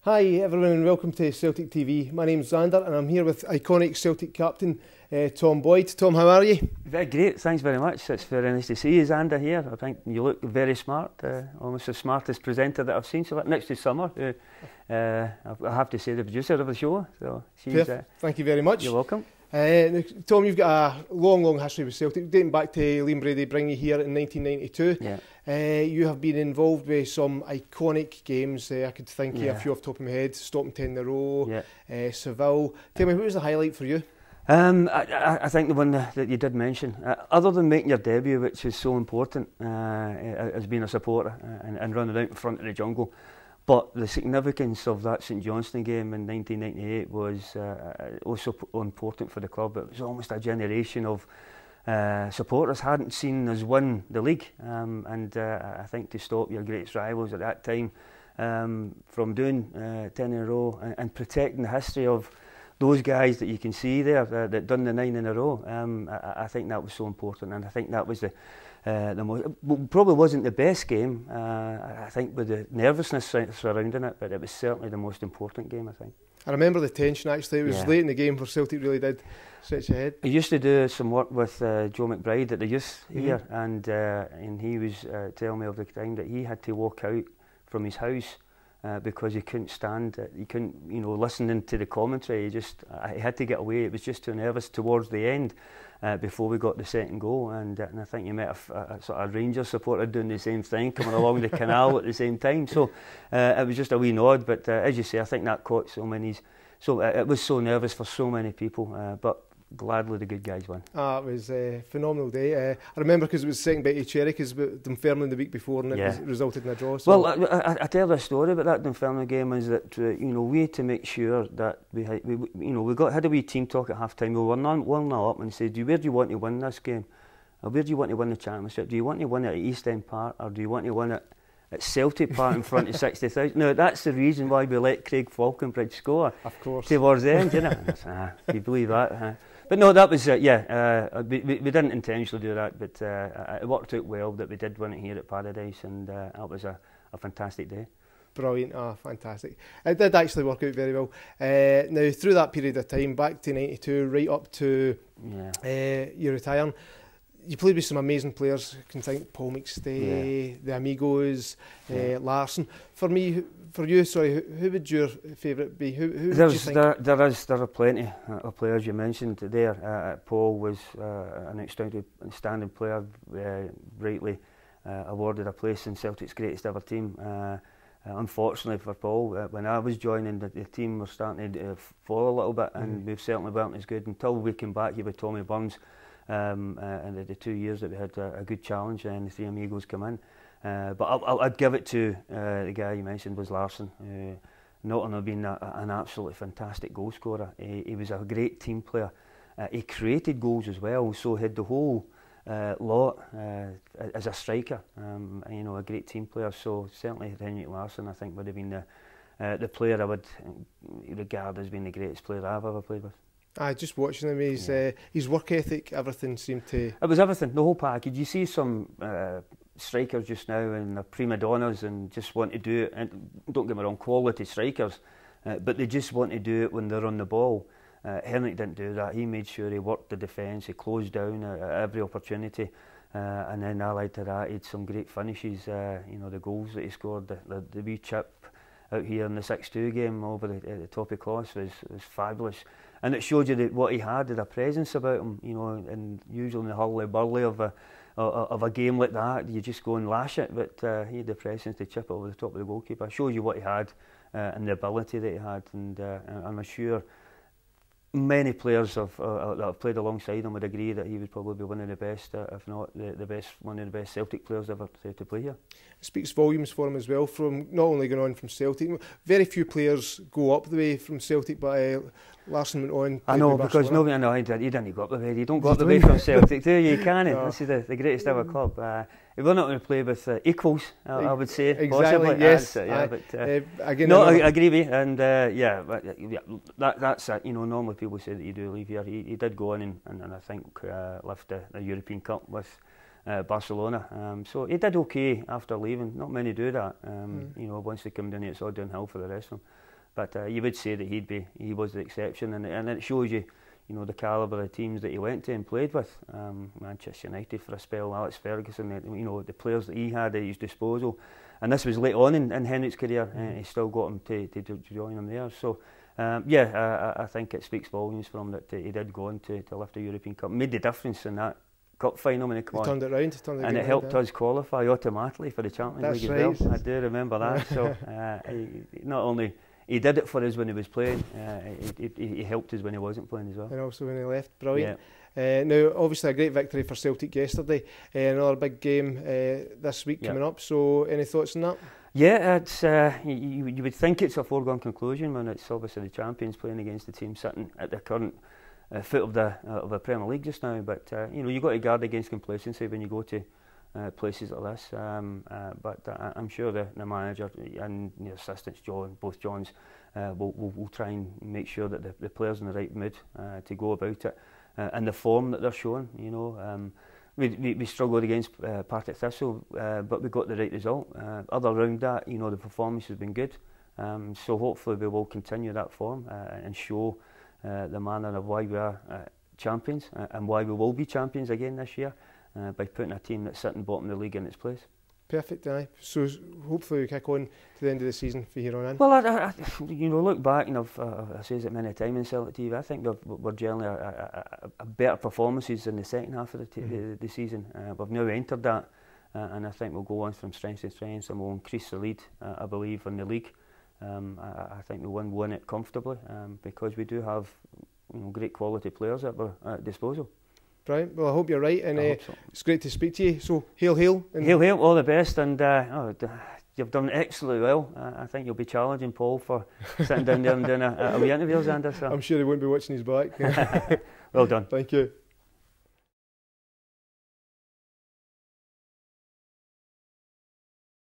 Hi everyone and welcome to Celtic TV. My name's Zander and I'm here with iconic Celtic captain Tom Boyd. Tom, how are you? Very great, thanks very much. It's very nice to see you, Zander, here. I think you look very smart, almost the smartest presenter that I've seen. So next to Summer, I have to say the producer of the show. So she's, thank you very much. You're welcome. Tom, you've got a long history with Celtic, dating back to Liam Brady bringing you here in 1992. Yeah. You have been involved with some iconic games. I could think of a few off the top of my head. Stopping 10 in a row, Seville. Tell me, what was the highlight for you? I think the one that you did mention, other than making your debut, which is so important as being a supporter and running out in front of the jungle, but the significance of that St Johnstone game in 1998 was also important for the club. It was almost a generation of supporters hadn't seen us win the league, and I think to stop your greatest rivals at that time from doing 10 in a row and protecting the history of those guys that you can see there that done the 9 in a row, I think that was so important, and I think that was the most, probably wasn't the best game, I think, with the nervousness surrounding it, but it was certainly the most important game, I think. I remember the tension actually. It was late in the game where Celtic really did stretch ahead. I used to do some work with Joe McBride at the youth here, and he was telling me of the time that he had to walk out from his house because he couldn't stand it. He couldn't, listening to the commentary. He had to get away. It was just too nervous towards the end before we got the second goal. And I think you met a sort of Rangers supporter doing the same thing, coming along the canal at the same time. So it was just a wee nod. But as you say, I think that caught so many. So it was so nervous for so many people. But gladly the good guys won. It was a phenomenal day. I remember because it was second bit of Cherry, because Dunfermline the week before, and it resulted in a draw. So. Well, I tell a story about that Dunfermline game is that we had to make sure that we had a wee team talk at half time. We were 1-0 up and said, where do you want to win this game? Or where do you want to win the championship? Do you want to win it at East End Park, or do you want to win it at Celtic Park in front of 60,000? No, that's the reason why we let Craig Falconbridge score. Of course. Towards the end, do you believe that? But no, that was, we didn't intentionally do that, but it worked out well that we did win it here at Paradise, and that was a fantastic day. Brilliant, fantastic. It did actually work out very well. Now, through that period of time, back to 92, right up to you retiring, you played with some amazing players. I can think Paul McStay, the Amigos, Larsson. For you, who would your favourite be? Who would you think? There are plenty of players you mentioned there. Paul was an outstanding player, rightly awarded a place in Celtic's greatest ever team. Unfortunately for Paul, when I was joining, the team was starting to fall a little bit, and we certainly weren't as good until we came back here with Tommy Burns. And the 2 years that we had a good challenge, and the three Amigos come in. But I'd give it to the guy you mentioned was Larsson. Not only being an absolutely fantastic goal scorer, he was a great team player. He created goals as well, so he had the whole lot as a striker. A great team player. So certainly Henrik Larsson, I think, would have been the player I would regard as being the greatest player I've ever played with. Just watching him, his work ethic, everything seemed to... It was everything, the whole package. You see some strikers just now, and they're prima donnas and just want to do it. And don't get me wrong, quality strikers, but they just want to do it when they're on the ball. Henrik didn't do that. He made sure he worked the defence, he closed down at every opportunity. And then allied to that, he had some great finishes. The goals that he scored, the wee chip out here in the 6-2 game over the top of Closs was fabulous. And it showed you that what he had a presence about him, and usually in the hurly-burly of a game like that, you just go and lash it, but he had the presence to chip it over the top of the goalkeeper. It shows you what he had and the ability that he had, and I'm sure many players that have played alongside him would agree that he would probably be one of the best, if not the best, one of the best Celtic players ever to play here. It speaks volumes for him as well, from not only going on from Celtic. Very few players go up the way from Celtic, but Larsson went on. I know, because nobody, he didn't go up the way. You don't go up the way from Celtic, do you? You can't. No. This is the greatest ever club. We're not going to play with equals, I would say. Exactly, possibly. yes. Again, no, I agree with you, and that's it. Normally people say that you do leave here. He did go on and I think left the European Cup with Barcelona. So he did okay after leaving. Not many do that. Once they come down here, it's all downhill for the rest of them. But you would say that he was the exception, and it shows you, you know, the calibre of teams that he went to and played with. Manchester United for a spell, Alex Ferguson, you know, the players that he had at his disposal. And this was late on in Henrik's career, he still got him to join him there. So, I think it speaks volumes for him that he did go on to lift the European Cup. Made the difference in that cup final when he came on. Turned it round. And it helped us qualify automatically for the Champions League as well. I do remember that. So, not only he did it for us when he was playing, he helped us when he wasn't playing as well. And also when he left, brilliant. Now, obviously a great victory for Celtic yesterday. Another big game this week coming up. So, any thoughts on that? Yeah, it's you would think it's a foregone conclusion when it's obviously the champions playing against the team sitting at the current foot of the Premier League just now. But you know, you've got to guard against complacency when you go to places like this. But I'm sure the manager and the assistants, both Johns, will try and make sure that the players in the right mood to go about it, and the form that they're showing. You know, we struggled against Partick Thistle, but we got the right result. Other around that, you know, the performance has been good. So hopefully we will continue that form and show the manner of why we are champions and why we will be champions again this year by putting a team that's sitting bottom of the league in its place. Perfect, aye. So hopefully we kick on to the end of the season for here on in. Well, I you know, look back, and I says it many times in Celtic TV, I think we're generally a better performances in the second half of the season. We've now entered that, and I think we'll go on from strength to strength, and we'll increase the lead, I believe, in the league. I think we'll win it comfortably because we do have, you know, great quality players at our disposal. Brilliant. Well, I hope you're right, and so. It's great to speak to you. So, hail, hail. Hail, hail, all the best, and you've done excellently well. I think you'll be challenging Paul for sitting down there and doing a wee interview, Zander. So. I'm sure he won't be watching his back. Well done. Thank you.